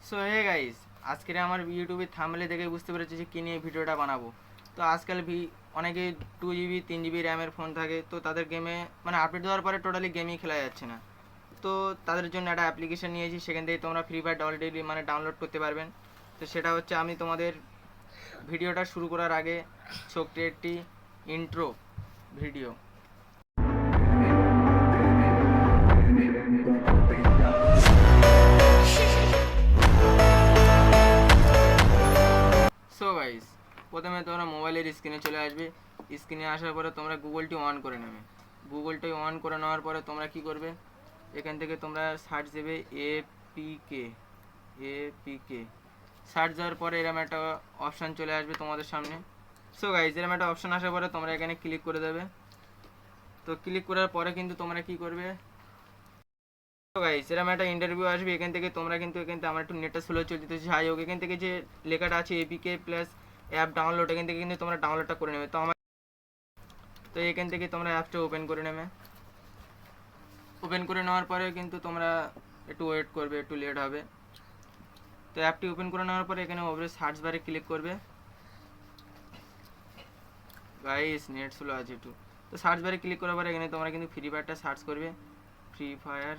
So hey guys, আজকের আমার ইউটিউবে থাম্বনেল দেখে বুঝতে পেরেছি যে কী নিয়ে ভিডিওটা বানাবো। তো আজকাল অনেকে 2 GB 3 GB র্যামের ফোন থাকে, তো তাদের গেমে মানে আপডেট দেওয়ার পরে টোটালি গেমই খেলা যাচ্ছে না। তো তাদের জন্য একটা অ্যাপ্লিকেশন নিয়েছি, সেখান থেকে তোমরা ফ্রি ফায়ার ডাউনলোড করতে পারবেন। তো সেটা হচ্ছে, আমি তোমাদের ভিডিওটা শুরু করার আগে ছোট্ট একটি ইন্ট্রো ভিডিও। সো গাইস, প্রথমে তোমরা মোবাইলের স্ক্রিনে চলে আসবে। স্ক্রিনে আসার পরে তোমরা গুগলটি অন করে নেবে। গুগলটি অন করে নেওয়ার পরে তোমরা কি করবে, এখান থেকে তোমরা সার্চ দেবে এপিকে। এপিকে সার্চ দেওয়ার পরে এরকম একটা অপশান চলে আসবে তোমাদের সামনে। সো গাইস, এরকম একটা অপশান আসার পরে তোমরা এখানে ক্লিক করে দেবে। তো ক্লিক করার পরে কিন্তু তোমরা কি করবে, তো গাইস এরকম একটা ইন্টারভিউ আসবে। এখান থেকে তোমরা কিন্তু আমার একটু নেটটা স্লো চলতে, যাই হোক, এখান থেকে যে লেখাটা আছে এপিকে প্লাস অ্যাপ ডাউনলোড, এখান থেকে কিন্তু তোমরা ডাউনলোডটা করে নেবে। তো এখান থেকে তোমরা অ্যাপটা ওপেন করে নেবে। ওপেন করে নেওয়ার পরে কিন্তু তোমরা একটু ওয়েট করবে, একটু লেট হবে। তো অ্যাপটি ওপেন করে নেওয়ার পরে এখানে ওপরে সার্চ বারে ক্লিক করবে। গাইস নেট স্লো আছে একটু। তো সার্চ বারে ক্লিক করার পরে এখানে তোমরা কিন্তু ফ্রি ফায়ারটা সার্চ করবে, ফ্রি ফায়ার।